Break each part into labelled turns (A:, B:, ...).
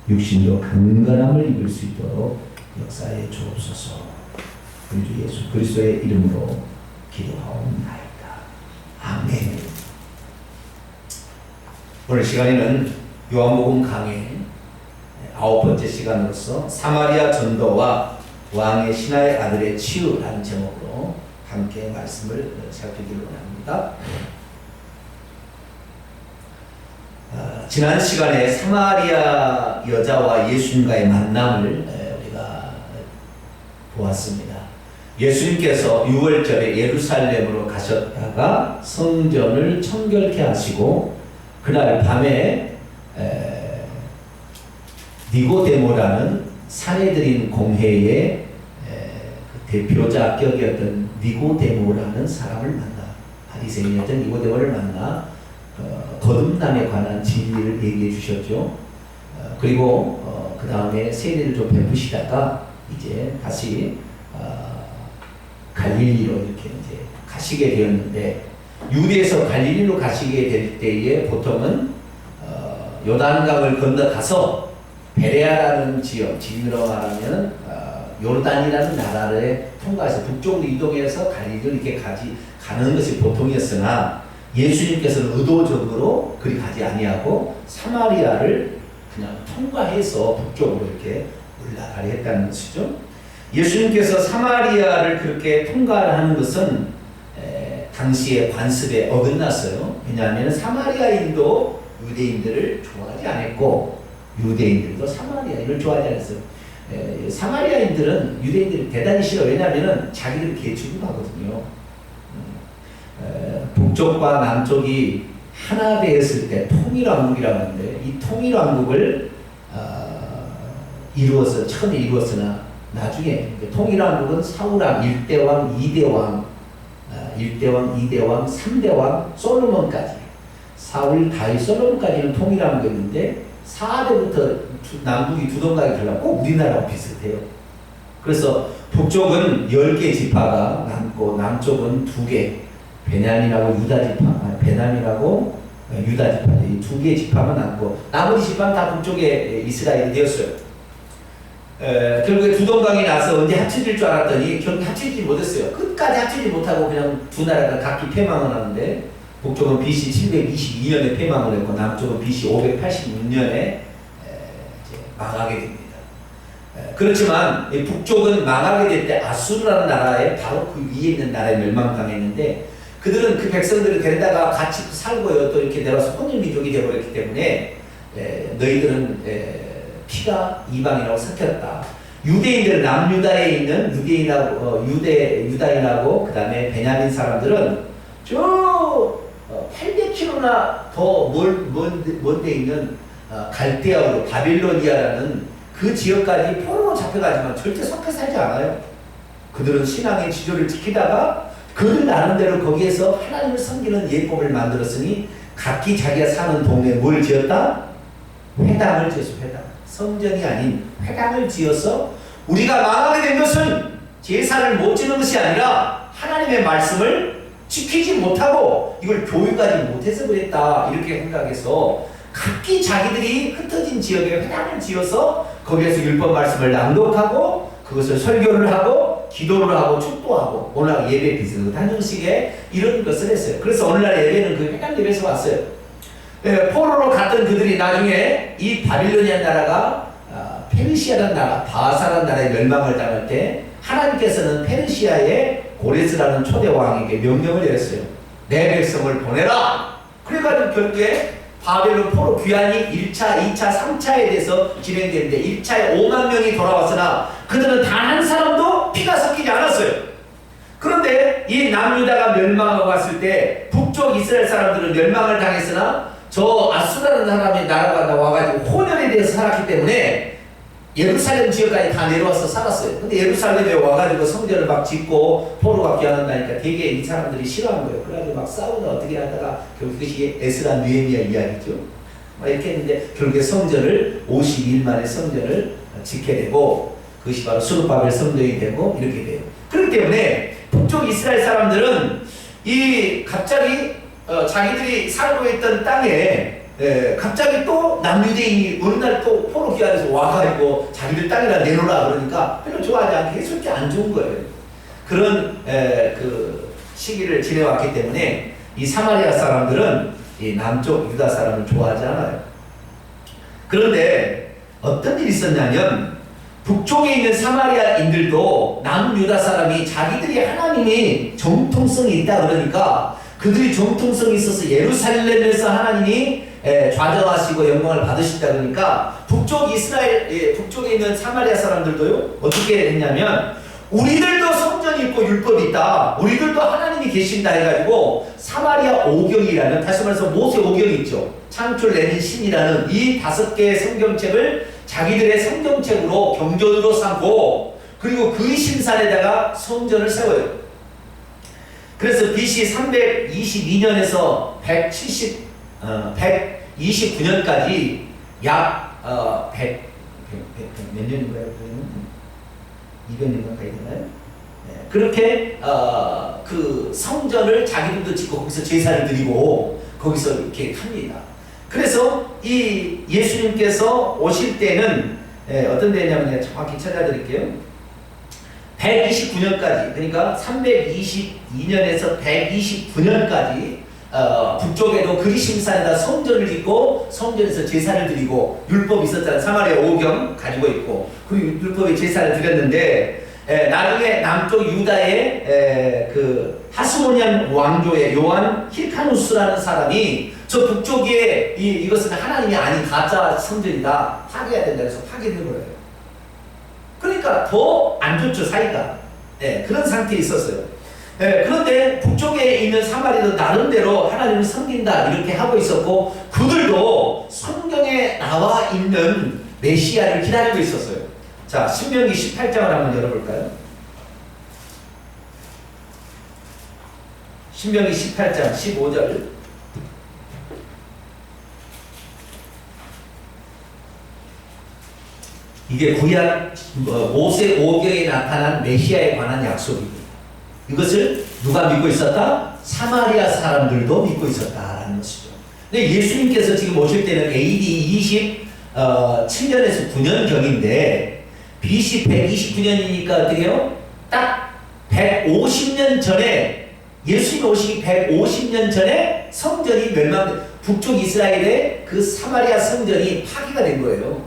A: 육신도 건강함을 입을 수 있도록 역사해 주옵소서. 우리 주 예수 그리스도의 이름으로 기도하옵나이다. 아멘. 오늘 시간에는 요한복음 강의 9번째 시간으로서 사마리아 전도와 왕의 신하의 아들의 치유라는 제목으로 함께 말씀을 살피기로 합니다. 지난 시간에 사마리아 여자와 예수님과의 만남을 우리가 보았습니다. 예수님께서 6월절에 예루살렘으로 가셨다가 성전을 청결케 하시고 그날 밤에 니고데모라는 사내들인 공회의 대표자격이었던 니고데모라는 사람을 만나, 바리새인이었던 니고데모를 만나 거듭남에 관한 진리를 얘기해 주셨죠. 그리고 그 다음에 세례를 좀 베푸시다가 이제 다시 갈릴리로 이렇게 이제 가시게 되었는데, 유대에서 갈릴리로 가시게 될 때에 보통은 요단강을 건너가서 베레아라는 지역, 지금으로 말하면 요르단이라는 나라를 통과해서 북쪽으로 이동해서 갈릴리로 이렇게 가는 것이 보통이었으나, 예수님께서는 의도적으로 그리 가지 아니하고 사마리아를 그냥 통과해서 북쪽으로 이렇게 올라가려 했다는 것이죠. 예수님께서 사마리아를 그렇게 통과하는 것은 당시의 관습에 어긋났어요. 왜냐하면 사마리아인도 유대인들을 좋아하지 않았고 유대인들도 사마리아인을 좋아하지 않았어요. 사마리아인들은 유대인들을 대단히 싫어요. 왜냐하면 자기들 개취급하거든요. 북쪽과 남쪽이 하나 되었을 때 통일왕국이라고 하는데, 이 통일왕국을 처음에 이루었으나 나중에 통일왕국은 사울왕, 1대왕, 2대왕, 1대왕, 2대왕, 3대왕, 솔로몬까지, 사울, 다윗, 솔로몬까지는 통일왕국이었는데 4대부터 남북이 두 동강이 들어가고 꼭 우리나라와 비슷해요. 그래서 북쪽은 10개 지파가 남고 남쪽은 2개, 베냐민하고 유다 지파, 베냐민하고 유다 지파, 이 2개의 지파만 남고 나머지 지파는 다 북쪽에 이스라엘이 되었어요. 결국에 두 동강이 나서 언제 합쳐질 줄 알았더니 결국 합치지 못했어요. 끝까지 합치지 못하고 그냥 두 나라가 각기 패망을 하는데, 북쪽은 BC 722년에 패망을 했고 남쪽은 BC 586년에 망하게 됩니다. 그렇지만 북쪽은 망하게 될 때 아수르라는 나라에 바로 그 위에 있는 나라에 멸망당했는데, 그들은 그 백성들을 데려다가 같이 살고요. 또 이렇게 내려와서 혼인민족이 되어버렸기 때문에 너희들은 피가 이방이라고 섞였다. 유대인들은 남유다에 있는 유다인하고 그 다음에 베냐민 사람들은 저 800km나 더 먼데 있는 갈대아우로 바빌로니아라는 그 지역까지 포로로 잡혀가지만 절대 섞여 살지 않아요. 그들은 신앙의 지조를 지키다가 그들 나름대로 거기에서 하나님을 섬기는 예법을 만들었으니 각기 자기가 사는 동네에 뭘 지었다? 회당을 지었어. 회당. 성전이 아닌 회당을 지어서 우리가 망하게 된 것은 제사를 못 지는 것이 아니라 하나님의 말씀을 지키지 못하고 이걸 교육하지 못해서 그랬다, 이렇게 생각해서 각기 자기들이 흩어진 지역에 회당을 지어서 거기에서 율법 말씀을 낭독하고 그것을 설교를 하고 기도를 하고 축도하고 오늘 예배 비슷한 형식의 이런 것을 했어요. 그래서 오늘날 예배는 그 회당 예배에서 왔어요. 포로로 갔던 그들이 나중에 이 바빌로니아 나라가 페르시아라는 나라, 바사라는 나라의 멸망을 당할 때 하나님께서는 페르시아의 고레스라는 초대 왕에게 명령을 내렸어요. 내 백성을 보내라. 그래가지고 결국에 바벨론 포로 귀환이 1차, 2차, 3차에 대해서 진행되는데 1차에 5만 명이 돌아왔으나 그들은 단 한 사람도 피가 섞이지 않았어요. 그런데 이 남유다가 멸망하고 왔을 때 북쪽 이스라엘 사람들은 멸망을 당했으나 저 아수라는 사람의 나라가 와가지고 혼혈에 대해서 살았기 때문에 예루살렘 지역까지 다 내려와서 살았어요. 근데 예루살렘에 와가지고 성전을 막 짓고 포로가 귀환한다니까 되게 이 사람들이 싫어한 거예요. 그래가지고 막 싸우다 어떻게 하다가 결국 그것이 에스라 느헤미야 이야기죠. 막 이렇게 했는데 결국에 성전을 52일 만에 성전을 짓게 되고 그것이 바로 스룹바벨 성전이 되고 이렇게 돼요. 그렇기 때문에 북쪽 이스라엘 사람들은 이 갑자기 자기들이 살고 있던 땅에 갑자기 또 남유대인이 어느 날 또 포로 귀환해서 와가지고 자기들 땅이라 내놓으라 그러니까 별로 좋아하지 않게 해석이 안 좋은 거예요. 그런 그 시기를 지내왔기 때문에 이 사마리아 사람들은 이 남쪽 유다 사람을 좋아하지 않아요. 그런데 어떤 일이 있었냐면 북쪽에 있는 사마리아인들도 남유다 사람이 자기들이 하나님이 정통성이 있다 그러니까 그들이 정통성이 있어서 예루살렘에서 하나님이 좌정하시고 영광을 받으신다 그러니까 북쪽 이스라엘 북쪽에 있는 사마리아 사람들도요 어떻게 했냐면 우리들도 성전이 있고 율법이 있다. 우리들도 하나님이 계신다 해가지고 사마리아 오경이라는 다시 말해서 모세 오경이 있죠. 창출 내린 신이라는 이 5개의 성경책을 자기들의 성경책으로 경전으로 삼고 그리고 그 신산에다가 성전을 세워요. 그래서 BC 322년에서 129년까지 약 100몇 년인가요? 200년 가까이 되나요? 그렇게 그 성전을 자기들도 짓고 거기서 제사를 드리고 거기서 이렇게 합니다. 그래서 이 예수님께서 오실 때는 어떤 데냐면 정확히 찾아드릴게요. 129년까지 그러니까 322년에서 129년까지 북쪽에도 그리심산에다 성전을 짓고 성전에서 제사를 드리고 율법이 있었잖아요. 사마리아 오경 가지고 있고 그리고 율법의 제사를 드렸는데 나중에 남쪽 유다의 그 하스모니안 왕조의 요한 힐카누스라는 사람이 저 북쪽에 이것은 하나님이 아닌 가짜 성전이다 파괴해야 된다 해서 파괴된 거예요. 그러니까 더 안 좋죠 사이가. 그런 상태에 있었어요. 그런데 북쪽에 있는 사마리아도 나름대로 하나님을 섬긴다 이렇게 하고 있었고 그들도 성경에 나와 있는 메시아를 기다리고 있었어요. 자, 신명기 18장을 한번 열어볼까요? 신명기 18장 15절 이게 구약 모세 오경에 나타난 메시아에 관한 약속입니다. 이것을 누가 믿고 있었다? 사마리아 사람들도 믿고 있었다라는 것이죠. 근데 예수님께서 지금 오실 때는 AD 27년에서 9년경인데 BC 129년이니까 어떻게 해요? 딱 150년 전에 예수님이 오시기 150년 전에 성전이 북쪽 이스라엘의 그 사마리아 성전이 파괴가 된 거예요.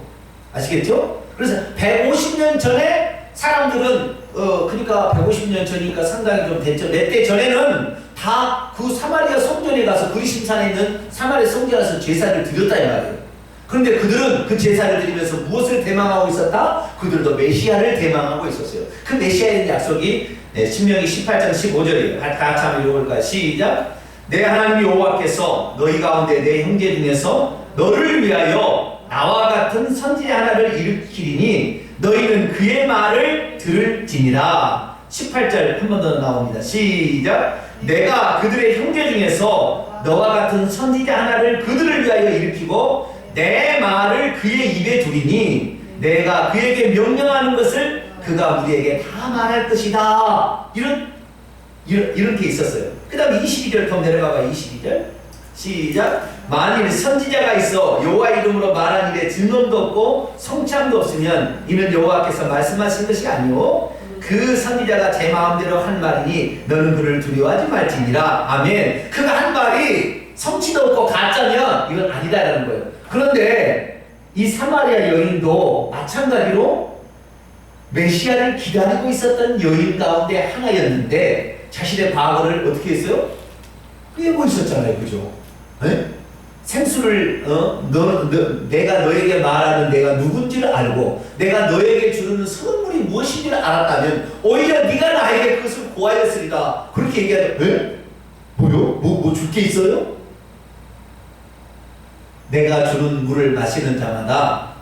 A: 아시겠죠? 그래서 150년 전에 사람들은 그러니까 150년 전이니까 상당히 좀 됐죠. 몇 대 전에는 다 그 사마리아 성전에 가서 그리심산에 있는 사마리아 성전에 가서 제사를 드렸다 이 말이에요. 그런데 그들은 그 제사를 드리면서 무엇을 대망하고 있었다? 그들도 메시아를 대망하고 있었어요. 그 메시아에 대한 약속이 신명기 18장 15절이에요. 같이 한번 읽어볼까요? 시작! 내 하나님 여호와께서 너희 가운데 내 형제 중에서 너를 위하여 나와 같은 선지자 하나를 일으키리니 너희는 그의 말을 들을지니라. 18절 한 번 더 나옵니다. 시작! 내가 그들의 형제 중에서 너와 같은 선지자 하나를 그들을 위하여 일으키고 내 말을 그의 입에 두리니 내가 그에게 명령하는 것을 그가 우리에게 다 말할 것이다. 이런 게 있었어요. 그 다음에 22절 더 내려가봐. 22절 시작! 만일 선지자가 있어 여호와 이름으로 말한 일에 증언도 없고 성참도 없으면 이는 여호와께서 말씀하신 것이 아니오 그 선지자가 제 마음대로 한 말이니 너는 그를 두려워하지 말지니라. 아멘. 그가 한 말이 성취도 없고 가짜면 이건 아니다라는 거예요. 그런데 이 사마리아 여인도 마찬가지로 메시아를 기다리고 있었던 여인 가운데 하나였는데 자신의 과거를 어떻게 했어요? 꿰고 있었잖아요. 그죠? 네? 생수를 내가 너에게 말하는 내가 누군지를 알고 내가 너에게 주는 선물이 무엇인지를 알았다면 오히려 네가 나에게 그것을 고하였으리다. 그렇게 얘기하죠. 에? 뭐요? 뭐 줄 게 있어요? 내가 주는 물을 마시는 자마다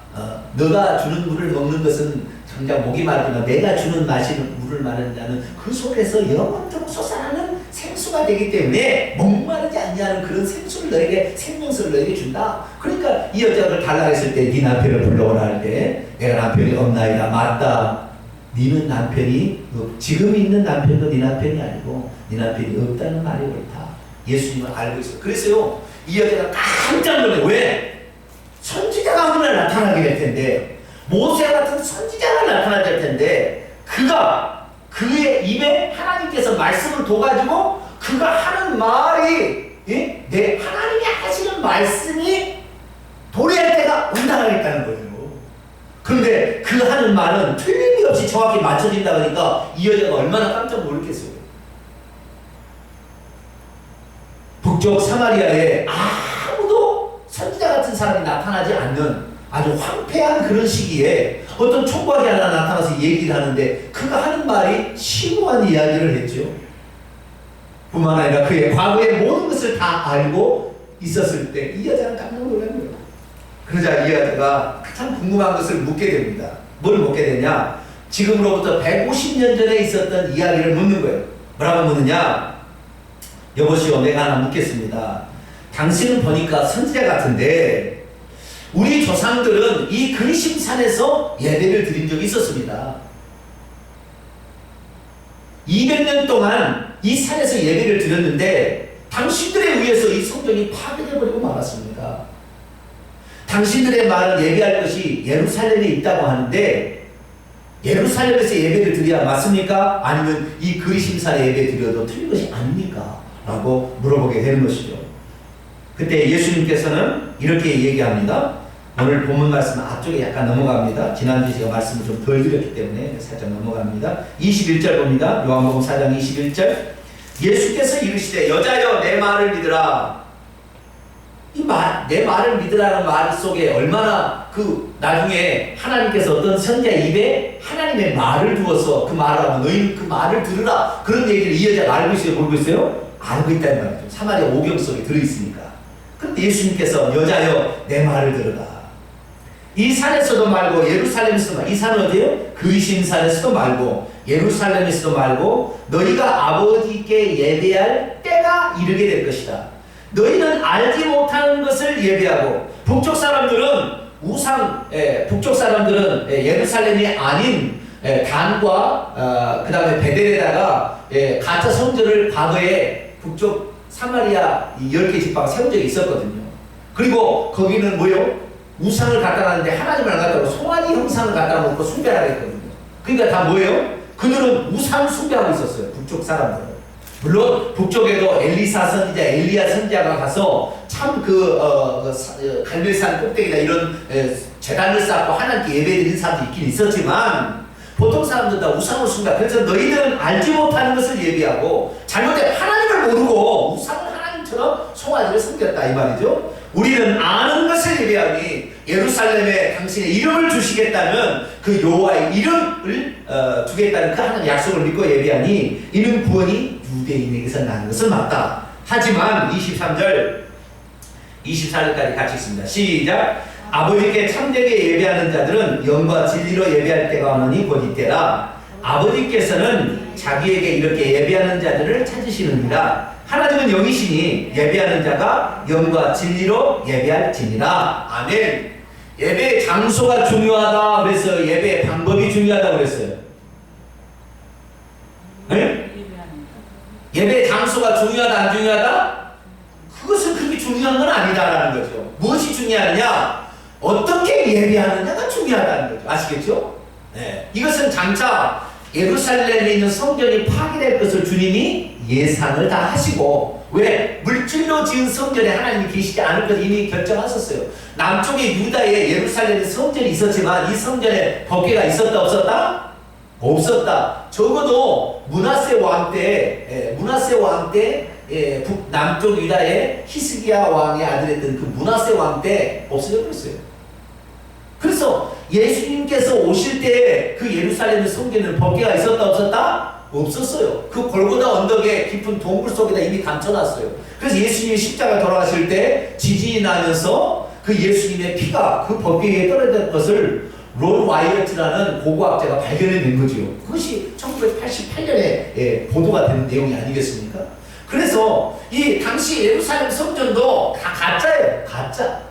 A: 너가 주는 물을 먹는 것은 정작 목이 마르지만 내가 주는 마시는 물을 마는 자는 그 속에서 영원토록 솟아나는 생수가 되기 때문에 목마르지 않냐는 그런 생수를 너에게 생명수를 너에게 준다. 그러니까 이 여자를 달라 했을 때 네 남편을 불러오라 할 때 내가 남편이 없나이다. 맞다. 네는 남편이 지금 있는 남편도 네 남편이 아니고 네 남편이 없다는 말이 옳다. 예수님을 알고 있어. 그래서요 이 여자가 깜짝 놀래. 왜? 선지자가 오늘 나타나게 될 텐데, 모세 같은 선지자가 나타나게 될 텐데, 그의 입에 하나님께서 말씀을 둬가지고 그가 하는 말이, 내 하나님이 하시는 말씀이 도래할 때가 온당하겠다는 거예요. 그런데 그 하는 말은 틀림없이 정확히 맞춰진다 그러니까 이 여자가 얼마나 깜짝 놀랐겠어요. 북쪽 사마리아에 아무도 선지자 같은 사람이 나타나지 않는 아주 황폐한 그런 시기에 어떤 총각이 하나 나타나서 얘기를 하는데 그가 하는 말이 심오한 이야기를 했죠. 뿐만 아니라 그의 과거의 모든 것을 다 알고 있었을 때 이 여자는 깜짝 놀란 거예요. 그러자 이 여자가 참 궁금한 것을 묻게 됩니다. 뭘 묻게 되냐? 지금으로부터 150년 전에 있었던 이야기를 묻는 거예요. 뭐라고 묻느냐? 여보시오, 내가 하나 묻겠습니다. 당신은 보니까 선지자 같은데 우리 조상들은 이 그리심산에서 예배를 드린 적이 있었습니다. 200년 동안 이 산에서 예배를 드렸는데 당신들에 의해서 이 성전이 파괴되어버리고 말았습니다. 당신들의 말은 예배할 것이 예루살렘에 있다고 하는데 예루살렘에서 예배를 드려야 맞습니까? 아니면 이 그리심산에 예배 드려도 틀린 것이 아닙니까? 라고 물어보게 되는 것이죠. 그때 예수님께서는 이렇게 얘기합니다. 오늘 본문 말씀 앞쪽에 약간 넘어갑니다. 지난주에 제가 말씀을 좀 덜 드렸기 때문에 살짝 넘어갑니다. 21절 봅니다. 요한복음 4장 21절. 예수께서 이르시되 여자여 내 말을 믿으라. 내 말을 믿으라는 말 속에 얼마나 나중에 하나님께서 어떤 선지자 입에 하나님의 말을 두어서 그 말을 하고 너희는 그 말을 들으라. 그런 얘기를 이 여자가 알고 있어요? 모르고 있어요? 알고 있다는 말이죠. 사마리아 오경 속에 들어있으니까. 그런데 예수님께서 여자여 내 말을 들으라. 이 산에서도 말고 예루살렘에서도 말고, 이 산은 어디예요? 그리심산에서도 말고 예루살렘에서도 말고 너희가 아버지께 예배할 때가 이르게 될 것이다. 너희는 알지 못하는 것을 예배하고 북쪽 사람들은 북쪽 사람들은 예루살렘이 아닌 단과 그 다음에 베델에다가 가짜 성전을 과거에 북쪽 사마리아 10개 지파가 세운 적이 있었거든요. 그리고 거기는 뭐요? 우상을 갖다 놨는데 하나님을 안 갖다 놓고 송아지 형상을 갖다 놓고 숭배하라 했거든요. 그러니까 다 뭐예요? 그들은 우상 숭배하고 있었어요. 북쪽 사람들은. 물론 북쪽에도 엘리사 선지자, 엘리야 선지자가 가서 참 갈멜산 꼭대기나 이런 제단을 쌓고 하나님께 예배드린 사람도 있긴 있었지만 보통 사람들은 다 우상을 숭배하고, 그래서 너희들은 알지 못하는 것을 예배하고 잘못된 하나님을 모르고 우상을 하나님처럼 송아지를 섬겼다 이 말이죠. 우리는 아는 것을 예배하니 예루살렘에 당신의 이름을 주시겠다면 그 여호와의 이름을 주겠다는 그 하나님의 약속을 믿고 예배하니 이는 구원이 유대인에게서 나는 것은 맞다. 하지만 23절 24절까지 같이 있습니다. 시작. 아버지께 참되게 예배하는 자들은 영과 진리로 예배할 때가 오느니 곧 이때라. 아버지께서는 자기에게 이렇게 예배하는 자들을 찾으시느니라. 하나님은 영이시니 예배하는 자가 영과 진리로 예배할지니라. 아멘. 예배의 장소가 중요하다 그래서 예배의 방법이 중요하다고 그랬어요. 네? 예배의 장소가 중요하다 안 중요하다? 그것은 그렇게 중요한 건 아니다라는 거죠. 무엇이 중요하느냐? 어떻게 예배하느냐가 중요하다는 거죠. 아시겠죠? 네. 이것은 장차 예루살렘에 있는 성전이 파괴될 것을 주님이 예상을 다 하시고, 왜? 물질로 지은 성전에 하나님이 계시지 않을 것을 이미 결정하셨어요. 남쪽에 유다에 예루살렘에 성전이 있었지만 이 성전에 법궤가 있었다 없었다? 없었다. 적어도 므낫세 왕 때 남쪽 유다의 히스기야 왕의 아들이었던 그 므낫세 왕 때 없어져 버렸어요. 그래서 예수님께서 오실 때 그 예루살렘의 성전에는 법궤가 있었다 없었다? 없었어요. 그 골고다 언덕에 깊은 동굴 속에다 이미 감춰놨어요. 그래서 예수님이 십자가 돌아가실 때 지진이 나면서 그 예수님의 피가 그 법궤에 떨어졌던 것을 론 와이어트라는 고고학자가 발견해낸 거죠. 그것이 1988년에 보도가 되는 내용이 아니겠습니까? 그래서 이 당시 예루살렘 성전도 다 가짜예요. 가짜.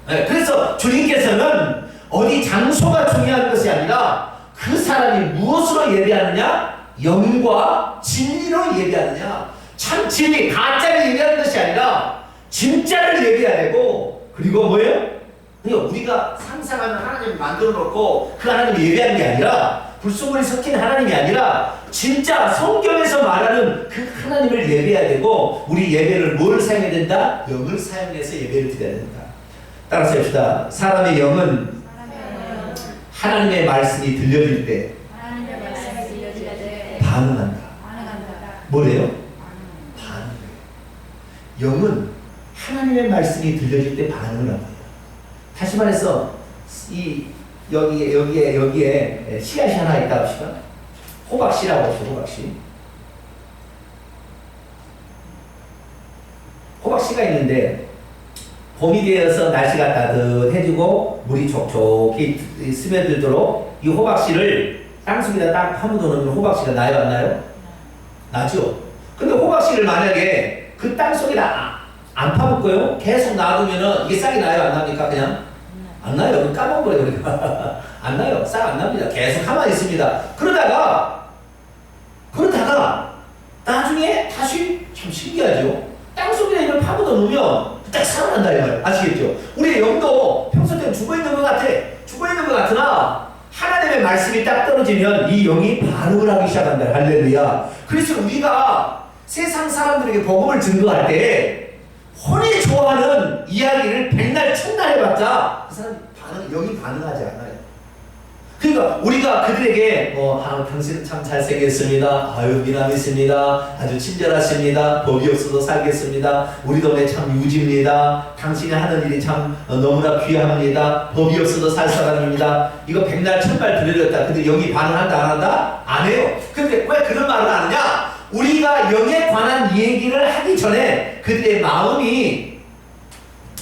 A: 네, 그래서 주님께서는 어디 장소가 중요한 것이 아니라 그 사람이 무엇으로 예배하느냐? 영과 진리로 예배하느냐? 참 진리, 가짜를 예배하는 것이 아니라 진짜를 얘기해야 되고, 그리고 뭐예요? 그러니까 우리가 상상하는 하나님을 만들어 놓고 그 하나님을 예배하는 게 아니라, 불순물이 섞인 하나님이 아니라 진짜 성경에서 말하는 그 하나님을 예배해야 되고, 우리 예배를 뭘 사용해야 된다? 영을 사용해서 예배를 드려야 된다. 따라서 합시다. 사람의 영은 하나님의 말씀이 들려질 때 반응한다. 뭐래요? 반응해요. 영은 하나님의 말씀이 들려질 때 반응을 합니다. 다시 말해서 여기에 씨앗이 하나 있다 합시다. 호박씨라고 하죠. 호박씨가 있는데 봄이 되어서 날씨가 따뜻해지고 물이 촉촉히 스며들도록 이 호박씨를 땅속에다 딱 파묻어 놓으면 호박씨가 나요, 안 나요? 나죠. 근데 호박씨를 만약에 그 땅속에다 안 파묻고요, 계속 놔두면은 이게 싹이 나요, 안 납니까? 그냥 안 나요. 까먹어버려요, 우리가. 안 나요. 싹 안 납니다. 계속 가만히 있습니다. 그러다가 나중에 다시, 참 신기하죠. 땅속에 이걸 파묻어 놓으면 딱 살아난다 이 말. 아시겠죠? 우리의 영도 평소 때는 죽어있는 것 같으나 하나님의 말씀이 딱 떨어지면 이 영이 반응을 하기 시작한다. 할렐루야. 그래서 우리가 세상 사람들에게 복음을 증거할 때 혼이 좋아하는 이야기를 백날 천날 해봤자 그 사람 영이 반응하지 않아요. 그러니까 우리가 그들에게 당신은 참 잘생겼습니다. 아유 미남이십니다. 아주 친절하십니다. 법이 없어도 살겠습니다. 우리 동네 참 유지입니다. 당신이 하는 일이 참 너무나 귀합니다. 법이 없어도 살 사람입니다. 이거 백날 천날 들려줬다. 근데 영이 반응한다 안 한다? 안 해요. 근데 왜 그런 말을 하느냐? 우리가 영에 관한 얘기를 하기 전에 그들의 마음이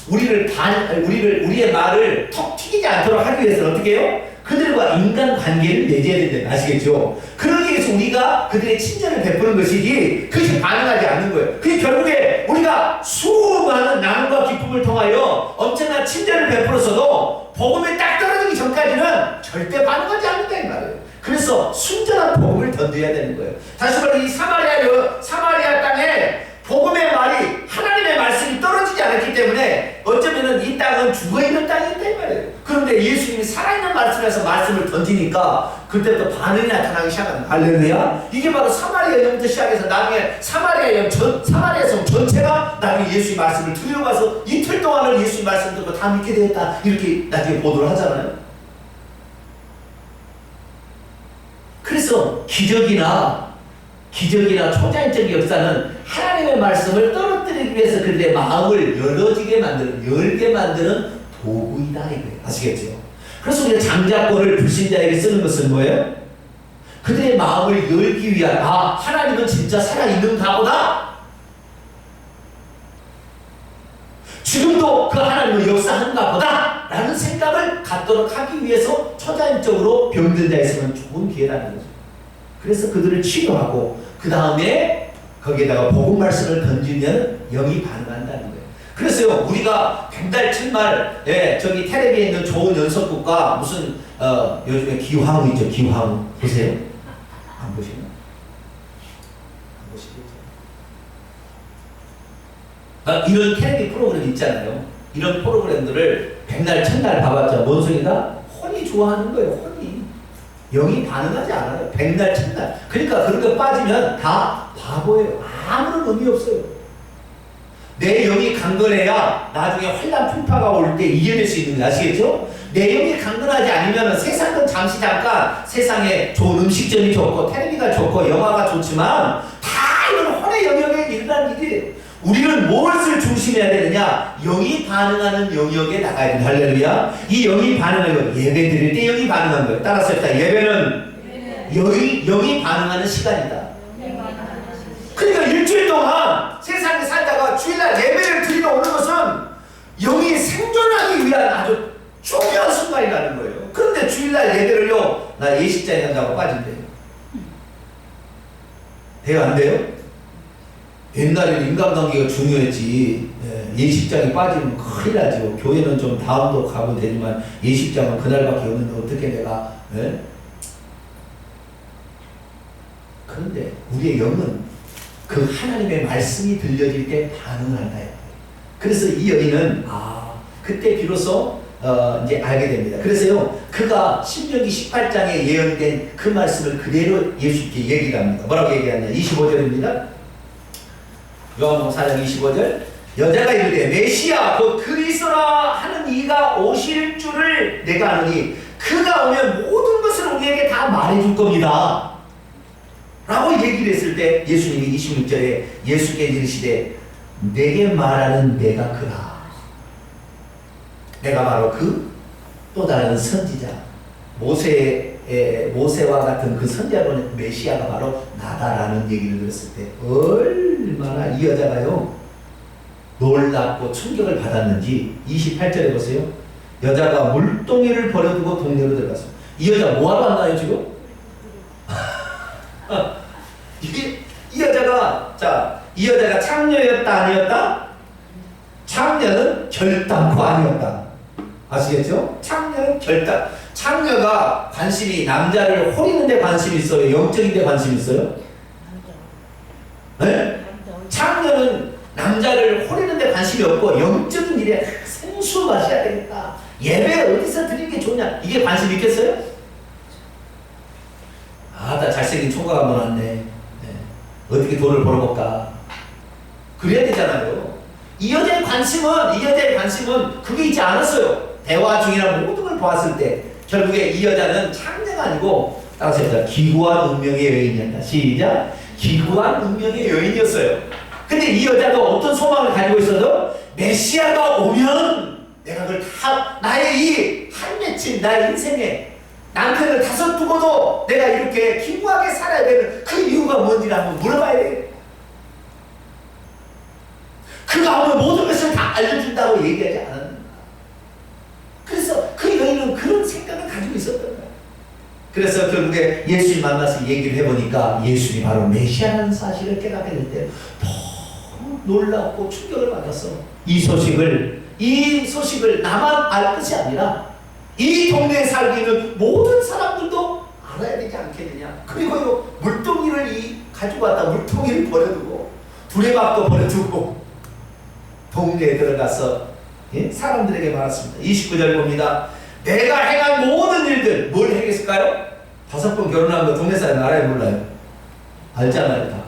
A: 우리의 말을 턱 튀기지 않도록 하기 위해서는 어떻게 해요? 그들과 인간관계를 맺어야 된다. 아시겠죠? 그러기 위해서 우리가 그들의 친절을 베푸는 것이지 그것이 반응하지 않는 거예요. 그게 결국에 우리가 수많은 나눔과 기쁨을 통하여 엄청난 친절을 베풀었어도 복음에 딱 떨어지기 전까지는 절대 반응하지 않는다 이 말이에요. 그래서 순전한 복음을 던져야 되는 거예요. 다시 말해 이 사마리아 땅에 복음의 말이 하나님의 말씀이 떨어지지 않았기 때문에 어쩌면은 이 땅은 죽어있는 땅이었다 이 말이에요. 그런데 예수님이 살아있는 말씀에서 말씀을 던지니까 그때부터 반응이 나타나기 시작합니다. 할렐루야. 이게 바로 사마리아 영부터 시작해서 나중에 사마리아 성 전체가 나중에 예수의 말씀을 들여와서 이틀 동안을 예수의 말씀을 듣고 다 믿게 되었다 이렇게 나중에 보도를 하잖아요. 그래서 기적이나 초자연적 역사는 하나님의 말씀을 떨어뜨리기 위해서 그들의 마음을 열게 만드는 도구이다 이거예요. 아시겠죠? 그래서 우리가 장자권을 불신자에게 쓰는 것은 뭐예요? 그들의 마음을 열기 위한 하나님은 진짜 살아있는가 보다. 지금도 그 하나님은 역사하는가 보다 라는 생각을 갖도록 하기 위해서 초자연적으로 병든 자에 있으면 좋은 기회라는 거죠. 그래서 그들을 치료하고 그 다음에 거기에다가 복음 말씀을 던지면 영이 반응한다는 거예요. 그래서요 우리가 백날 천말 저기 텔레비에 있는 좋은 연속극과 무슨 요즘에 기황 있죠. 기황 보세요? 안 보시나? 안 보시겠죠? 이런 텔레비 프로그램 있잖아요. 이런 프로그램들을 백날 천날 봐봤자 뭔 소리다? 혼이 좋아하는 거예요. 혼이. 영이 반응하지 않아요. 백날 천날. 그러니까 그런 거 빠지면 다 바보예요. 아무런 의미 없어요. 내 영이 강건해야 나중에 환난 풍파가 올 때 이겨낼 수 있는 거 아시겠죠? 내 영이 강건하지 않으면 세상은 잠깐 세상에 좋은 음식점이 좋고 텔레비가 좋고 영화가 좋지만 다 이건 혼의 영역에 일어나는 일이에요. 우리는 무엇을 중심해야 되느냐? 영이 반응하는 영역에 나가야 된다. 할렐루야. 이 영이 반응하는 예배 드릴 때 영이 반응하는 거예요. 따라서 합시다. 예배는 영이 반응하는 시간이다. 그러니까 일주일 동안 세상에 살다가 주일날 예배를 드리러 오는 것은 영이 생존하기 위한 아주 중요한 순간이라는 거예요. 그런데 주일날 예배를요, 나 예식장에 간다고 빠진대요. 돼요, 안 돼요? 옛날에는 인간관계가 중요했지. 예식장에 빠지면 큰일 나죠. 교회는 좀 다음도 가면 되지만 예식장은 그날밖에 없는데 어떻게 내가. 그런데 우리의 영은 그 하나님의 말씀이 들려질 때 반응을 한다. 그래서 이 여인은 그때 비로소 이제 알게 됩니다. 그래서요, 그가 신명기 18장에 예언된 그 말씀을 그대로 예수께 얘기를 합니다. 뭐라고 얘기하냐? 25절입니다. 요한복음 4장 25절. 여자가 이르되 메시아 곧 그리스도라 하는 이가 오실 줄을 내가 아노니 그가 오면 모든 것을 우리에게 다 말해줄 겁니다. 라고 얘기를 했을 때 예수님이 26절에 예수께 이르시되 내게 말하는 내가 그라. 내가 바로 그 또 다른 선지자 모세와 같은 그 선지자로는 메시아가 바로 나다라는 얘기를 들었을 때 얼마나 이 여자가요 놀랍고 충격을 받았는지 28절에 보세요. 여자가 물동이를 버려두고 동네로 들어갔어요. 이 여자 뭐하러 왔나요 지금? 이 여자가 이 여자가 창녀였다 아니었다? 창녀는 결단코 아니었다. 아시겠죠? 창녀는 결단. 창녀가 관심이 남자를 호리는 데 관심이 있어요? 영적인 데 관심이 있어요? 네? 창녀는 남자를 호리는 데 관심이 없고 영적인 일에 생수 마셔야 되겠다. 예배 어디서 드리는 게 좋냐? 이게 관심 있겠어요? 나 잘생긴 총각 한번 왔네. 네. 어떻게 돈을 벌어볼까? 그래야 되잖아요. 이 여자의 관심은 그게 있지 않았어요. 대화 중이나 모든 걸 보았을 때 결국에 이 여자는 창녀가 아니고 따라서 해보자. 기구한 운명의 여인이었다. 시작. 기구한 운명의 여인이었어요. 근데 이 여자가 어떤 소망을 가지고 있어도 메시아가 오면 내가 그걸 다 나의 이 한 맺힌 나의 인생에 남편을 다섯 두고도 내가 이렇게 기구하게 살아야 되는 그 이유가 뭔지를 한번 물어봐야 돼. 그가 오면 모든 것을 다 알려준다고 얘기하지 않았는가. 그래서 그 여인은 그런 생각을 가지고 있었던 거야. 그래서 결국에 예수님 만나서 얘기를 해보니까 예수님이 바로 메시아라는 사실을 깨닫게 될 때 너무 놀랍고 충격을 받았어. 이 소식을 나만 알 것이 아니라 이 동네에 살고 있는 모든 사람들도 알아야 되지 않겠느냐. 그리고요, 물동이를 가지고 왔다 물동이를 버려두고 두레박도 버려두고 동네에 들어가서 사람들에게 말했습니다. 29절 봅니다. 내가 행한 모든 일들 뭘 행했을까요? 5번 결혼한 거 동네 사람은 알아요 몰라요? 알잖아요 다.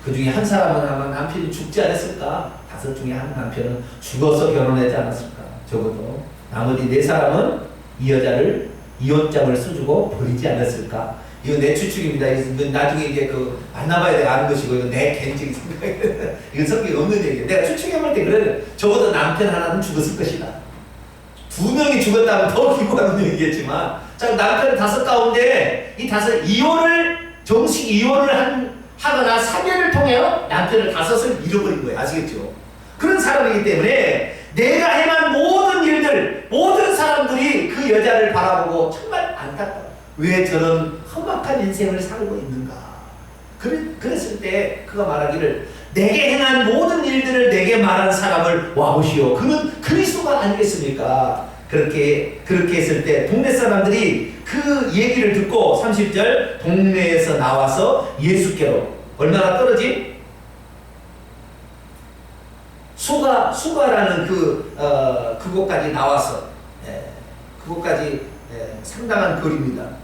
A: 그 중에 한 사람은 아마 남편이 죽지 않았을까? 5 중에 한 남편은 죽어서 결혼하지 않았을까? 적어도 나머지 4사람은 이 여자를 이혼장을 써주고 버리지 않았을까? 이거 내 추측입니다. 이건 나중에 이제 만나봐야 돼 아는 것이고 이거 내 개인적인 생각이에요. 이건 성격이 없는 얘기예요. 내가 추측해볼 때 그래요. 적어도 남편 하나는 죽었을 것이다. 2명이 죽었다면 더 기구한 얘기겠지만, 자 남편 5 가운데 이 5 정식 이혼을 하거나 사별을 통해 남편을 5을 잃어버린 거예요. 아시겠죠? 그런 사람이기 때문에 내가 행한 모든 일들, 모든 사람들이 그 여자를 바라보고 정말 안타까워. 왜 저런 험악한 인생을 살고 있는가? 그랬을 때 그가 말하기를 내게 행한 모든 일들을 내게 말한 사람을 와보시오. 그는 그리스도가 아니겠습니까? 그렇게 했을 때 동네 사람들이 그 얘기를 듣고 30절 동네에서 나와서 예수께로 얼마나 떨어진? 수가라는 그곳까지 나와서 그곳까지 상당한 거리입니다.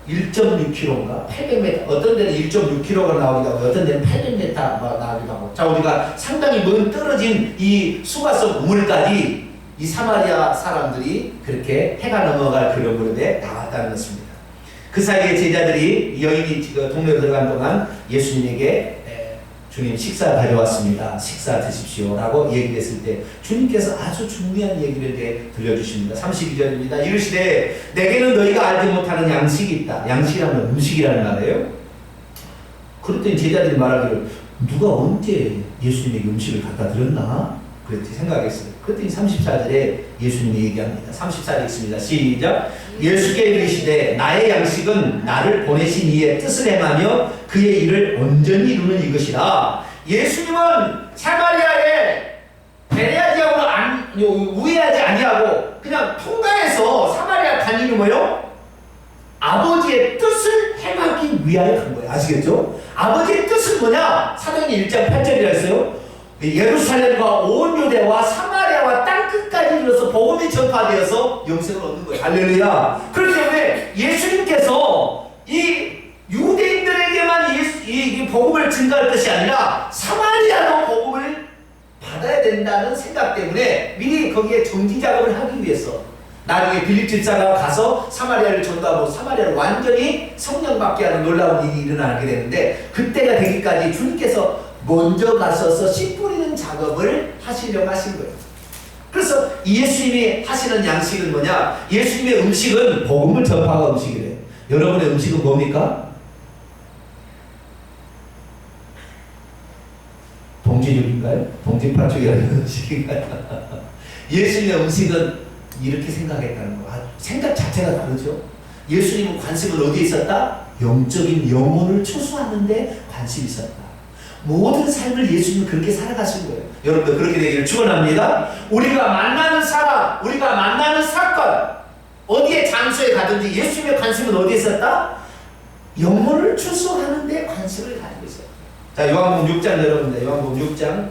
A: 1.6km인가 800m, 어떤 데는 1.6km가 나오기도 하고 어떤 데는 800m 나오기도 하고. 자, 우리가 상당히 먼 떨어진 이 수가성 우물까지 이 사마리아 사람들이 그렇게 해가 넘어갈 그런 곳에 나왔다는 것입니다. 그 사이에 제자들이 여인이 지금 동네로 들어간 동안 예수님에게 주님 식사 가져왔습니다. 식사 드십시오 라고 얘기를 했을 때 주님께서 아주 중요한 얘기를 들려주십니다. 32절입니다. 이르시되 내게는 너희가 알지 못하는 양식이 있다. 양식이라는 음식이라는 말이에요. 그랬더니 제자들이 말하기를 누가 언제 예수님에게 음식을 갖다 드렸나? 그랬지 생각했어요. 그랬더니 34절에 예수님이 얘기합니다. 34절에 있습니다. 시작. 예수께 이르시되 나의 양식은 나를 보내신 이의 뜻을 행하며 그의 일을 온전히 이루는 이것이라. 예수님은 사마리아에 베레아 지역으로 우회하지 아니하고 그냥 통과해서 사마리아 간 이유는 뭐예요? 아버지의 뜻을 행하기 위하여 간 거예요. 아시겠죠? 아버지의 뜻은 뭐냐? 사도행전 1장 8절이라 했어요. 예루살렘과 온 유대와 사마리아와 땅끝까지 이르러서 복음이 전파되어서 영생을 얻는 거예요. 할렐루야. 그렇기 때문에 예수님께서 이 유대인들에게만 이 복음을 증거할 것이 아니라 사마리아도 복음을 받아야 된다는 생각 때문에 미리 거기에 정지 작업을 하기 위해서 나중에 빌립 집사가 가서 사마리아를 전도하고 사마리아를 완전히 성령 받게 하는 놀라운 일이 일어나게 되는데, 그때가 되기까지 주님께서 먼저 가서서 씨 뿌리는 작업을 하시려고 하신 거예요. 그래서 예수님이 하시는 양식은 뭐냐? 예수님의 음식은 복음을 전파하는 음식이래요. 여러분의 음식은 뭡니까? 동지죽인가요? 동지파죽이라는 음식인가요? 예수님의 음식은 이렇게 생각했다는 거. 생각 자체가 다르죠. 예수님은 관심은 어디에 있었다? 영적인 영혼을 추수하는데 관심이 있었다. 모든 삶을 예수님은 그렇게 살아가신 거예요. 여러분들 그렇게 되기를 축원합니다. 우리가 만나는 사람, 우리가 만나는 사건, 어디에 장소에 가든지 예수님의 관심은 어디에 있었다? 영혼을 추수하는데 관심을 가지고 있어요. 자, 요한복음 6장 여러분들, 요한복음 6장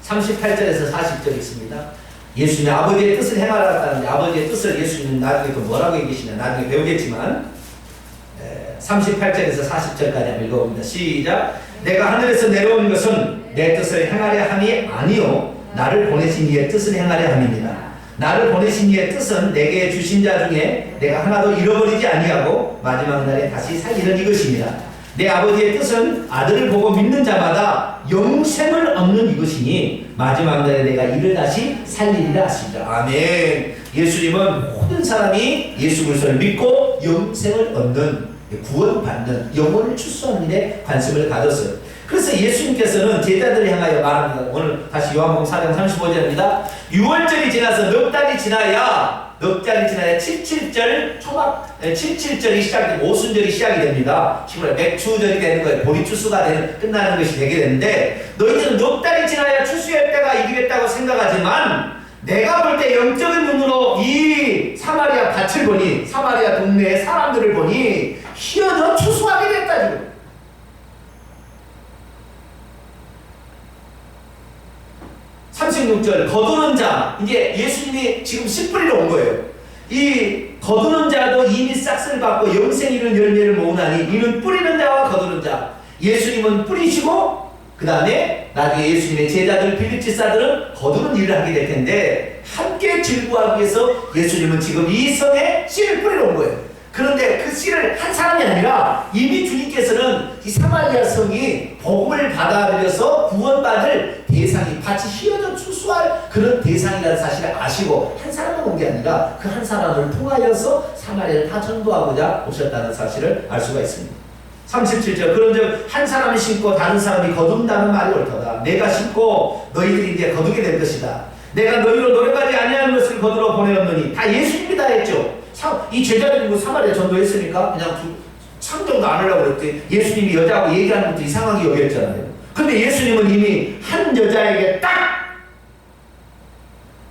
A: 38절에서 40절 있습니다. 예수님이 아버지의 뜻을 행하라는데, 아버지의 뜻을 예수님은 나중에 또 뭐라고 얘기하시냐 나중에 배우겠지만 38절에서 40절까지 한번 읽어봅니다. 시작. 내가 하늘에서 내려온 것은 내 뜻을 행하려 함이 아니요 나를 보내신 이의 뜻을 행하려 함입니다. 나를 보내신 이의 뜻은 내게 주신 자 중에 내가 하나도 잃어버리지 아니하고 마지막 날에 다시 살리는 이것입니다. 내 아버지의 뜻은 아들을 보고 믿는 자마다 영생을 얻는 이것이니 마지막 날에 내가 이를 다시 살리리라 하시죠. 아멘. 예수님은 모든 사람이 예수 그리스도를 믿고 영생을 얻는, 구원받는, 영혼을 추수하는 일에 관심을 가졌어요. 그래서 예수님께서는 제자들을 향하여 말합니다. 오늘 다시 요한복음 4장 35절입니다. 6월절이 지나서 넉 달이 지나야 77절 초막 77절이 시작되고 오순절이 시작이 됩니다. 지금 맥추절이 되는 거예요. 보리 추수가 되는, 끝나는 것이 되게 되는데, 너희들은 넉 달이 지나야 추수할 때가 이르겠다고 생각하지만 내가 볼 때 영적인 눈으로 이 사마리아 밭을 보니, 사마리아 동네의 사람들을 보니 희어져 추수하게 됐다 지금. 36절 거두는 자, 이제 예수님이 지금 씨 뿌리러 온 거예요. 이 거두는 자도 이미 싹을 받고 영생 이른 열매를 모으나니 이는 뿌리는 자와 거두는 자. 예수님은 뿌리시고 그 다음에 나중에 예수님의 제자들 빌립 집사들은 거두는 일을 하게 될 텐데, 함께 즐거워하기 위해서 예수님은 지금 이 성에 씨를 뿌리러 온 거예요. 그런데 그 씨를 한 사람이 아니라 이미 주님께서는 이 사마리아 성이 복음을 받아들여서 구원받을 대상이, 밭이 휘어져 추수할 그런 대상이라는 사실을 아시고 한 사람만 온 게 아니라 그 한 사람을 통하여서 사마리아를 다 전도하고자 오셨다는 사실을 알 수가 있습니다. 37절 그런즉 한 사람이 심고 다른 사람이 거둔다는 말이 옳도다. 내가 심고 너희들이 이제 거두게 될 것이다. 내가 너희로 노력하지 아니하는 것을 거두러 보내었느니, 다 예수님이 다 했죠. 이 제자들이 뭐 사마리아 전도했으니까 그냥 상정도 안 하려고 그랬더니 예수님이 여자하고 얘기하는 것도 이상하게 여겼잖아요. 근데 예수님은 이미 한 여자에게 딱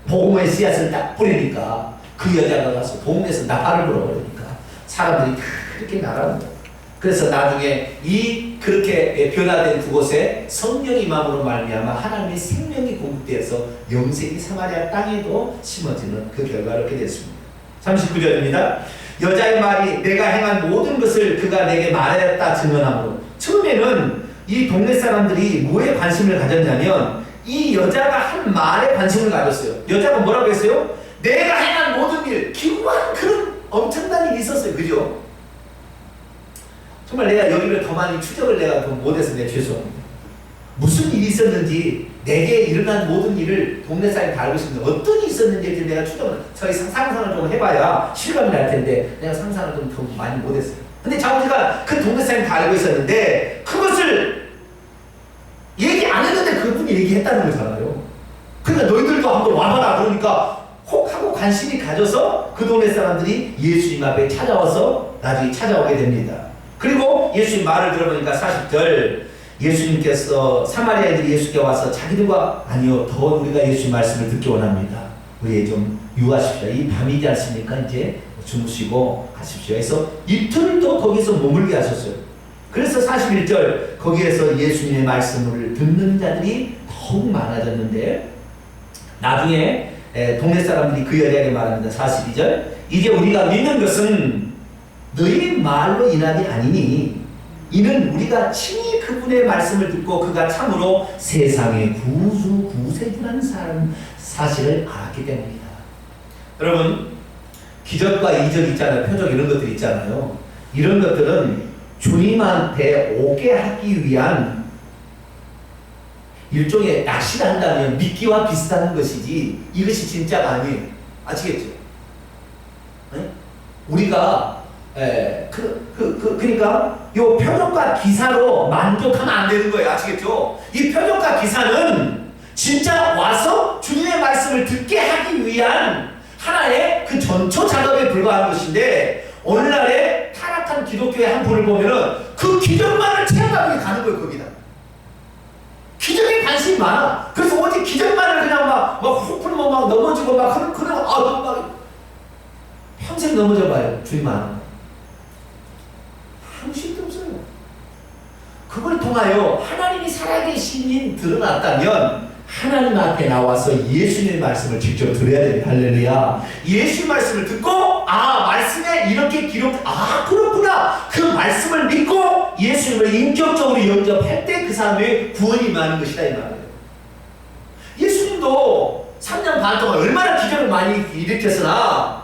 A: 복음의 씨앗을 딱 뿌리니까 그 여자가 가서 복음에서 나팔을 불어버리니까 사람들이 다 그렇게 나가는 거예요. 그래서 나중에 이 그렇게 변화된 그곳에 성령의 마음으로 말미암아 하나님의 생명이 공급되어서 영생이 사마리아 땅에도 심어지는 그 결과를 얻게 됐습니다. 39절입니다. 여자의 말이 내가 행한 모든 것을 그가 내게 말하였다 증언하므로. 처음에는 이 동네 사람들이 뭐에 관심을 가졌냐면 이 여자가 한 말에 관심을 가졌어요. 여자가 뭐라고 했어요? 내가 행한 모든 일, 기구한 그런 엄청난 일이 있었어요. 그죠? 정말 내가 여기를 더 많이 추적을 내가 더 못해서 내가 죄송합니다. 무슨 일이 있었는지, 내게 일어난 모든 일을 동네 사람이 다 알고 있습니다. 어떤 일이 있었는지 내가 추적을, 저희 상상을 좀 해봐야 실감이 날 텐데 내가 상상을 좀 더 많이 못했어요. 근데 자우지가 그 동네 사람이 다 알고 있었는데 그것을 얘기 안 했는데 그분이 얘기했다는 거잖아요. 그러니까 너희들도 한번 와봐라 그러니까 혹 하고 관심이 가져서 그 동네 사람들이 예수님 앞에 찾아와서 나중에 찾아오게 됩니다. 그리고 예수님 말을 들어보니까 40절 예수님께서 사마리아인들이 예수께 와서 자기들과 아니요 더 우리가 예수님 말씀을 듣기 원합니다. 우리 좀 유하십시오. 이 밤이지 않습니까? 이제 주무시고 가십시오. 해서 이틀도 거기서 머물게 하셨어요. 그래서 41절 거기에서 예수님의 말씀을 듣는 자들이 더욱 많아졌는데 나중에 동네 사람들이 그 여자에게 말합니다. 42절 이제 우리가 믿는 것은 너희 말로 인함이 아니니 이는 우리가 친히 그분의 말씀을 듣고 그가 참으로 세상의 구세주라는 사실을 알았기 때문이다. 여러분 기적과 이적 있잖아요. 표적 이런 것들 있잖아요. 이런 것들은 주님한테 오게 하기 위한 일종의 낚시를 한다면 미끼와 비슷한 것이지 이것이 진짜가 아니에요. 아시겠죠? 네? 우리가 그러니까 요 표적과 기사로 만족하면 안 되는 거예요. 아시겠죠? 이 표적과 기사는 진짜 와서 주님의 말씀을 듣게 하기 위한 하나의 그 전초 작업에 불과한 것인데 오늘날의 타락한 기독교의 한 분을 보면은 그 기적만을 체험하기 가는 거예요. 거기다 기적에 관심이 많아. 그래서 오직 기적만을 그냥 훅 풀면 막 넘어지고 막 그런 막 평생 넘어져 봐요. 주님 안 아무 실도 없어요. 그걸 통하여 하나님이 살아계신이 드러났다면 하나님 앞에 나와서 예수님의 말씀을 직접 들어야 돼요. 할렐루야. 예수의 말씀을 듣고 말씀에 이렇게 그렇구나. 그 말씀을 믿고 예수님을 인격적으로 영접할 때 그 사람의 구원이 임하는 것이다 이 말이에요. 예수님도 3년 반 동안 얼마나 기적을 많이 일으켰으나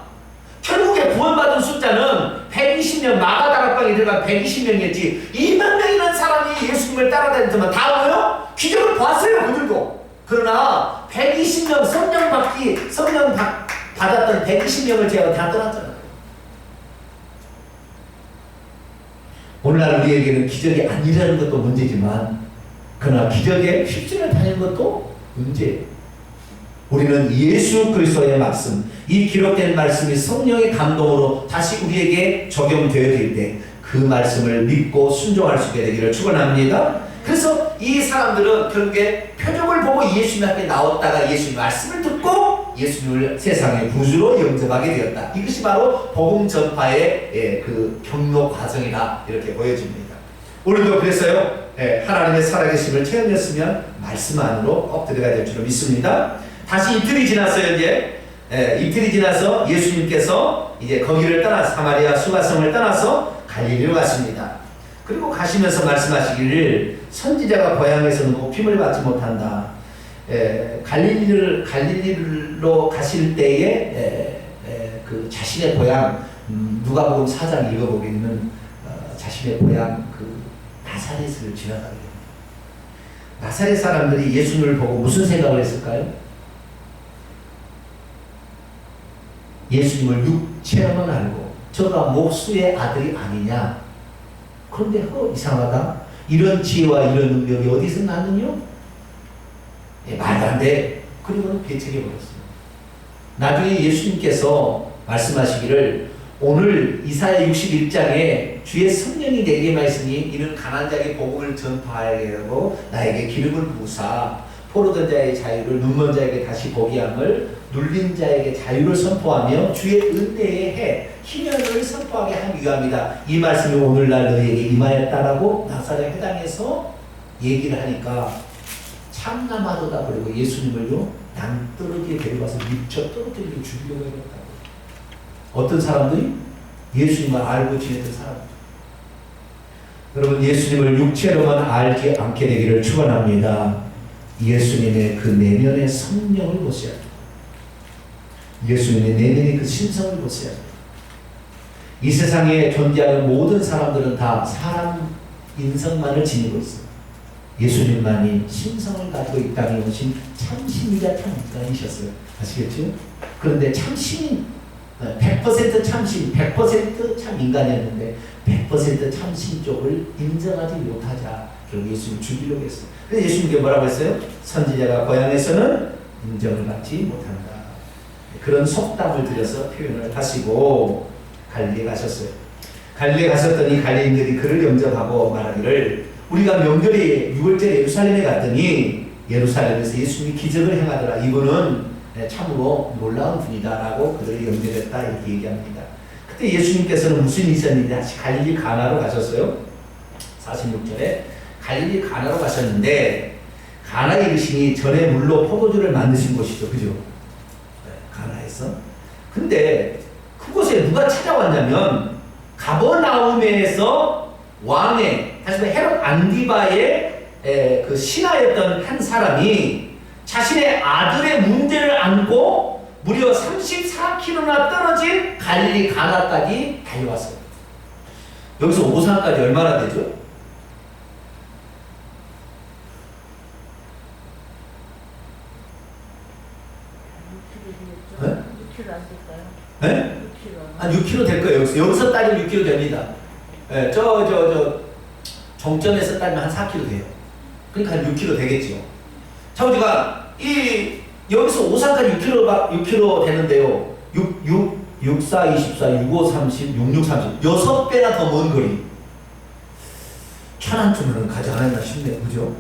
A: 결국에 구원받은 숫자는 120명, 마가다락방에 들어간 120명이었지 2만 명이라는 사람이 예수님을 따라다녔지만 다 뭐요? 기적을 봤어요. 그들도. 그러나 120명 성령 받았던 120명을 제가 다 떠났잖아요. 오늘날 우리에게는 기적이 아니라는 것도 문제지만 그러나 기적에 실천을 다니는 것도 문제예요. 우리는 예수 그리스도의 말씀, 이 기록된 말씀이 성령의 감동으로 다시 우리에게 적용되어질 때 그 말씀을 믿고 순종할 수 있게 되기를 축원합니다. 그래서 이 사람들은 결국에 표적을 보고 예수님 앞에 나왔다가 예수님 말씀을 듣고 예수님을 세상의 구주로 영접하게 되었다. 이것이 바로 복음 전파의 그 경로 과정이다 이렇게 보여집니다. 오늘도 그랬어요. 하나님의 살아계심을 체험했으면 말씀 안으로 엎드려야 될 줄 믿습니다. 다시 이틀이 지났어요. 이틀이 지나서 예수님께서 이제 거기를 떠나서 사마리아 수가성을 떠나서 갈릴리로 갔습니다. 그리고 가시면서 말씀하시기를 선지자가 고향에서 높임을 받지 못한다. 갈릴리로 가실 때에 그 자신의 고향 누가복음 4장 읽어보기는 자신의 고향 그 나사렛을 지나가게 됩니다. 나사렛 사람들이 예수님을 보고 무슨 생각을 했을까요? 예수님을 육체로만 알고 저가 목수의 아들이 아니냐. 그런데 이상하다. 이런 지혜와 이런 능력이 어디서 났느냐? 말도 안 돼. 그리고는 배척해버렸어요. 나중에 예수님께서 말씀하시기를 오늘 이사야 61장에 주의 성령이 내게 말씀이 이는 강한 자에게 복음을 전파하게 하고 나에게 기름을 부으사 포로된 자의 자유를 눈먼 자에게 다시 보게 함을 눌린 자에게 자유를 선포하며 주의 은혜의 해 희년을 선포하게 하기 위함이다. 이 말씀이 오늘날 너희에게 임하였다라고 나사렛 회당에서 얘기를 하니까 참나마도다 그리고 예수님을요 낭떠러지에 데려가서 미쳐 떨어뜨리고 죽이려고 했다고. 어떤 사람들이? 예수님을 알고 지냈던 사람들. 여러분 예수님을 육체로만 알지 않게 되기를 축원합니다. 예수님의 그 내면의 성령을 보셔야 돼요. 예수님의 내면의 그 심성을 보셔야 돼요. 이 세상에 존재하는 모든 사람들은 다 사람 인성만을 지니고 있어요. 예수님만이 심성을 가지고 이 땅에 오신 참신이자 참 인간이셨어요. 아시겠죠? 그런데 참신 100% 참신, 100% 참 인간이었는데 100% 참신 쪽을 인정하지 못하자 결국 예수님 죽이려고 했어요. 그래서 예수님께 뭐라고 했어요? 선지자가 고향에서는 인정을 받지 못한다. 그런 속담을 들여서 표현을 하시고 갈릴리에 가셨어요. 갈릴리에 가셨더니 갈릴리인들이 그를 영접하고 말하기를 우리가 명절에 6월절에 예루살렘에 갔더니 예루살렘에서 예수님이 기적을 행하더라. 이분은 참으로 놀라운 분이다라고 그들을 영접했다 이렇게 얘기합니다. 그때 예수님께서는 무슨 일이 있었는지 다시 갈릴리 가나로 가셨어요. 46절에 갈릴리 가나로 가셨는데 가나에 이르시니 전에 물로 포도주를 만드신 곳이죠. 그죠? 네, 가나에서. 근데 그곳에 누가 찾아왔냐면 가버나움에서 왕의 다시 말해 헤롯 안디바의 그 신하였던 한 사람이 자신의 아들의 문제를 안고 무려 34km나 떨어진 갈릴리 가나까지 달려왔어요. 여기서 오산까지 얼마나 되죠? 네?
B: 6km 안 될까요?
A: 네?
B: 6km.
A: 한 6km 될 거예요. 여기서 따지면 6km 됩니다. 네, 정점에서 따지면 한 4km 돼요. 그러니까 한 6km 되겠죠. 자, 우리가 여기서 오산까지 6km 되는데요. 6, 4, 24, 6, 5, 30, 6, 6, 30. 6배나 더 먼 거리. 천안쯤은 가지 않았나 싶네요. 그죠?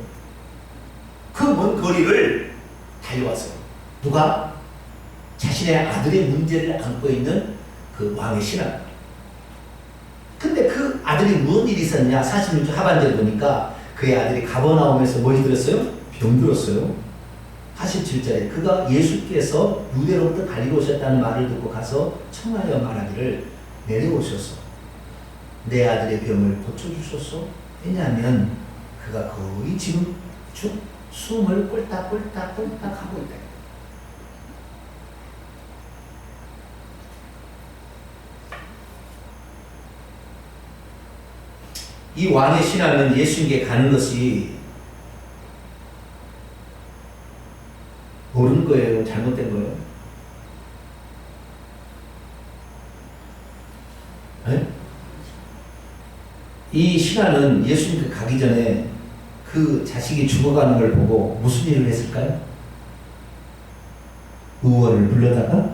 A: 그 먼 거리를 달려왔어요. 누가? 자신의 아들의 문제를 안고 있는 그 왕의 신하. 근데 그 아들이 무슨 일이 있었냐? 46절 하반절에 보니까 그의 아들이 가버나움에서 뭐 들었어요? 병들었어요. 47절에 그가 예수께서 유대로부터 갈리로 오셨다는 말을 듣고 가서 청하여 말하기를 내려오셔서 내 아들의 병을 고쳐주소서. 왜냐하면 그가 거의 지금 숨을 꼴딱꼴딱 하고 있다. 이 왕의 신하는 예수님께 가는 것이 옳은 거예요? 잘못된 거예요? 네? 이 신하는 예수님께 가기 전에 그 자식이 죽어가는 걸 보고 무슨 일을 했을까요? 의원을 불러다가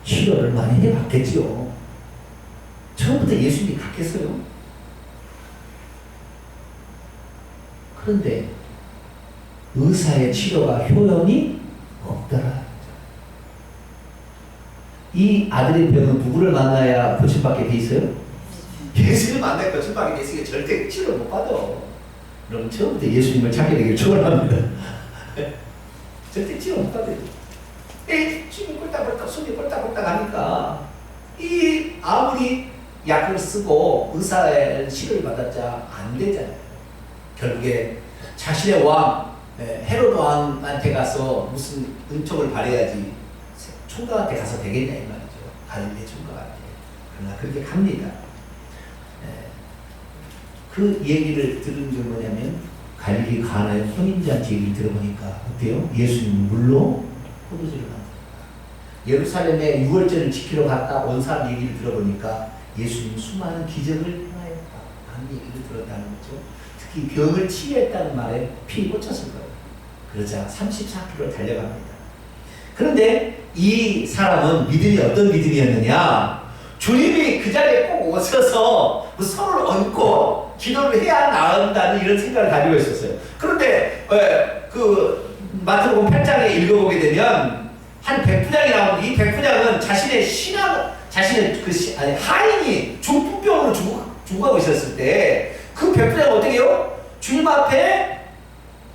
A: 치료를 많이 해봤겠지요. 처음부터 예수님이 갔겠어요? 그런데 의사의 치료가 효용이 없더라. 이 아들의 병은 누구를 만나야 고침받게 돼 있어요? 예수님을 만나야 고침받게 돼 있으니까 절대 치료 못 받아. 그럼 처음부터 예수님을 찾게 되길 축원합니다. 절대 치료 못 받아요. 숨이 꼴딱꼴딱 숨이 꼴딱꼴딱 하니까 이 아무리 약을 쓰고 의사의 치료를 받았자 안 되잖아요. 결국에 자신의 왕 헤롯 왕한테 가서 무슨 은총을 바래야지 총각한테 가서 되겠냐 이 말이죠. 갈릴리 총각한테. 그러나 그렇게 갑니다. 그 얘기를 들은 게 뭐냐면 갈릴리 가나의 혼인잔치 얘기를 들어보니까 어때요? 예수님은 물로 포도주를 만듭니다. 예루살렘에 유월절을 지키러 갔다 온 사람 얘기를 들어보니까 예수님은 수많은 기적을 행하였다 하는 얘기를 들었다는 거죠. 특히 병을 치유했다는 말에 피 꽂혔을 거예요. 그러자 34km 달려갑니다. 그런데 이 사람은 믿음이 어떤 믿음이었느냐? 주님이 그 자리에 꼭 오셔서 손을 얹고 기도를 해야 나은다는 이런 생각을 가지고 있었어요. 그런데 그 마태복음 8장에 읽어보게 되면 한 백부장이 나오는데 이 백부장은 자신의 하인이 중풍병으로 죽어가고 있었을 때 그 백부장은 어떻게 해요? 주님 앞에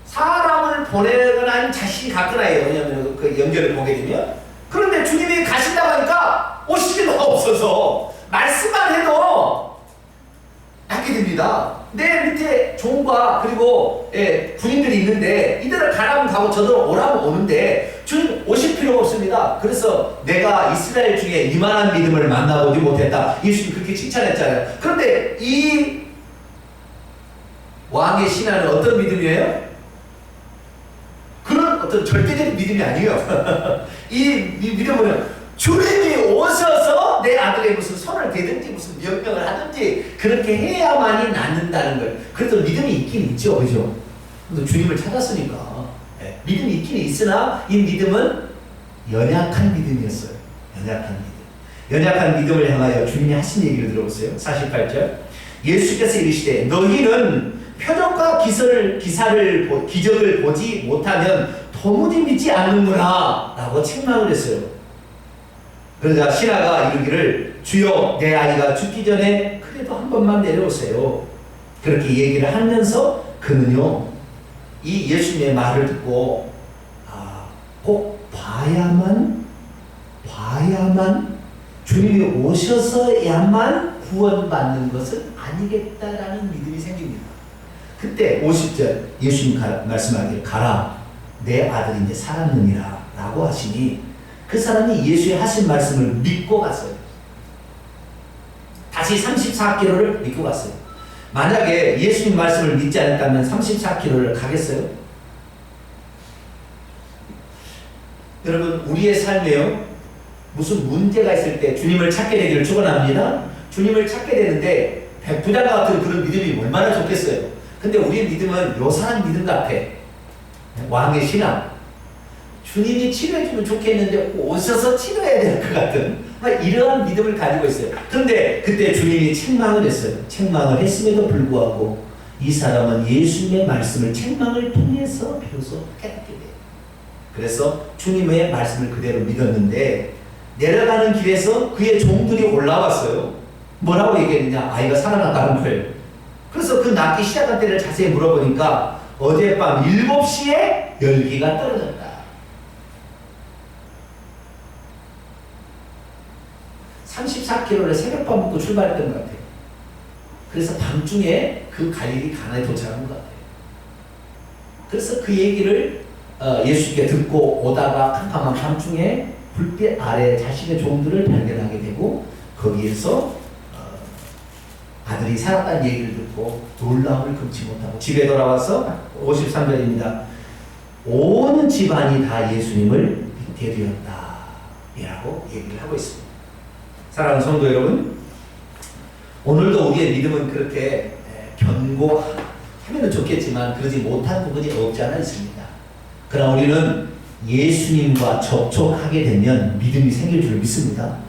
A: 사람을 보내거나 아니면 자신이 갔거나 해요. 왜냐하면 그 연결을 보게 되면. 그런데 주님이 가신다고 하니까 오시기가 없어서 말씀만 해도 낫게 됩니다. 내 밑에 종과 그리고 군인들이 있는데 이들을 가라면 가고 저들을 오라면 오는데 주님 오실 필요가 없습니다. 그래서 내가 이스라엘 중에 이만한 믿음을 만나보지 못했다. 예수님 그렇게 칭찬했잖아요. 그런데 이 왕의 신하는 어떤 믿음이에요? 그런 어떤 절대적인 믿음이 아니에요. 이 믿음은 주님이 오셔서 내 아들의 무슨 손을 대든지 무슨 명령을 하든지 그렇게 해야만이 낫는다는 걸. 그래도 믿음이 있긴 있죠. 그죠? 주님을 찾았으니까. 믿음이 있긴 있으나 이 믿음은 연약한 믿음이었어요. 연약한 믿음을 향하여 주님이 하신 얘기를 들어보세요. 48절. 예수께서 이르시되 너희는 표적과 기적을 보지 못하면 도무지 믿지 않는구나 라고 책망을 했어요. 그러자 신하가 이르기를 주여 내 아이가 죽기 전에 그래도 한 번만 내려오세요. 그렇게 얘기를 하면서 그는요, 이 예수님의 말을 듣고 꼭 봐야만 주님이 오셔서야만 구원받는 것은 아니겠다라는 믿음이 생깁니다. 그때 50절 예수님 말씀하기를 가라 내 아들이 이제 살았느니라 라고 하시니 그 사람이 예수의 하신 말씀을 믿고 갔어요. 다시 34km를 믿고 갔어요. 만약에 예수님 말씀을 믿지 않았다면 34km를 가겠어요? 여러분, 우리의 삶에요, 무슨 문제가 있을 때 주님을 찾게 되기를 축원합니다. 주님을 찾게 되는데 부자가 같은 그런 믿음이 얼마나 좋겠어요. 근데 우리의 믿음은 요 사람 믿음 같아. 왕의 신앙. 주님이 치료해주면 좋겠는데 오셔서 치료해야 될 것 같은 이러한 믿음을 가지고 있어요. 그런데 그때 주님이 책망을 했어요. 책망을 했음에도 불구하고 이 사람은 예수님의 말씀을 책망을 통해서 비로소 깨닫게 돼요. 그래서 주님의 말씀을 그대로 믿었는데 내려가는 길에서 그의 종들이 올라왔어요. 뭐라고 얘기했느냐? 아이가 살아났다는 거예요. 그래서 그 낫기 시작한 때를 자세히 물어보니까 어젯밤 7시에 열기가 떨어졌다. 34km를 새벽밥 먹고 출발했던 것 같아요. 그래서 밤중에 그 갈릴리 가나에 도착한 것 같아요. 그래서 그 얘기를 예수님께 듣고 오다가 캄캄한 밤중에 불빛 아래 자신의 종들을 발견하게 되고 거기에서 아들이 살았다는 얘기를 듣고 놀라움을 금치 못하고 집에 돌아와서 53절입니다. 온 집안이 다 예수님을 믿게 되었다 라고 얘기를 하고 있습니다. 사랑하는 성도 여러분, 오늘도 우리의 믿음은 그렇게 견고하면 좋겠지만 그러지 못한 부분이 없지 않아 있습니다. 그러나 우리는 예수님과 접촉하게 되면 믿음이 생길 줄 믿습니다.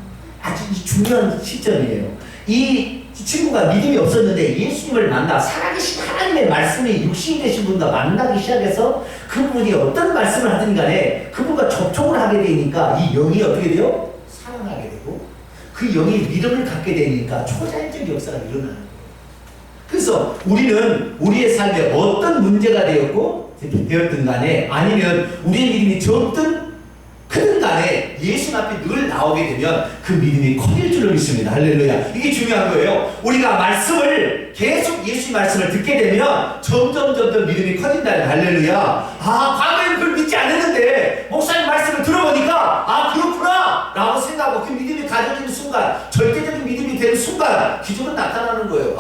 A: 아주 중요한 시점이에요. 이 친구가 믿음이 없었는데 예수님을 만나 살아계신 하나님의 말씀이 육신이 되신 분과 만나기 시작해서 그분이 어떤 말씀을 하든 간에 그분과 접촉을 하게 되니까 이 영이 어떻게 돼요? 살아나게 되고 그 영이 믿음을 갖게 되니까 초자연적 역사가 일어나는 거예요. 그래서 우리는 우리의 삶에 어떤 문제가 되었든 간에 아니면 우리의 믿음이 적든 크든 간에 예수 앞에 늘 나오게 되면 그 믿음이 커질 줄을 믿습니다. 할렐루야. 이게 중요한 거예요. 우리가 말씀을 계속 예수의 말씀을 듣게 되면 점점 믿음이 커진다. 할렐루야. 과거에는 그걸 믿지 않았는데 목사님 말씀을 들어보니까 그렇구나 라고 생각하고 그 믿음이 가져지는 순간, 절대적인 믿음이 되는 순간 기적은 나타나는 거예요.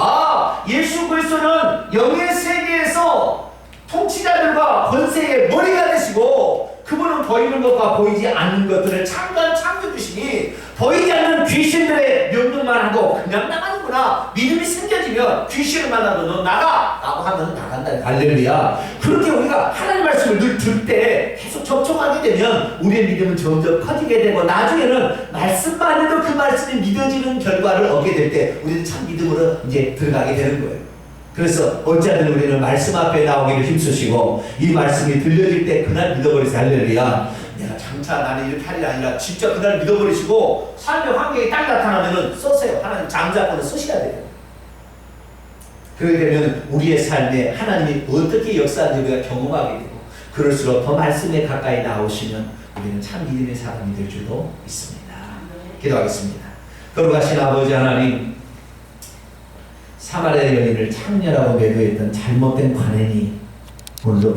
A: 예수 그리스도는 영의 세계에서 통치자들과 권세의 머리가 되시고 그분은 보이는 것과 보이지 않는 것들을 창조주시니 보이지 않는 귀신들의 명령만 하고 그냥 나가는구나. 믿음이 생겨지면 귀신을 만나도 너 나가! 라고 하면 나간다. 할렐루야. 그렇게 우리가 하나님 말씀을 늘 들 때 계속 접촉하게 되면 우리의 믿음은 점점 커지게 되고 나중에는 말씀만 해도 그 말씀이 믿어지는 결과를 얻게 될 때 우리는 참 믿음으로 이제 들어가게 되는 거예요. 그래서 어찌하든 우리는 말씀 앞에 나오기를 힘쓰시고 이 말씀이 들려질 때 그날 믿어버리세요. 할렐루야. 내가 장차 나는 이렇게 할 일이 아니라 진짜 그날 믿어버리시고 삶의 환경이 딱 나타나면은 써세요. 하나님 장자권을 쓰셔야 돼요. 그렇게 되면 우리의 삶에 하나님이 어떻게 역사하는지 우리가 경험하게 되고 그럴수록 더 말씀에 가까이 나오시면 우리는 참 믿음의 사람이 될 줄도 있습니다. 기도하겠습니다. 거룩하신 아버지 하나님, 사마리아 여인을 창녀라고 매도했던 잘못된 관행이 오늘도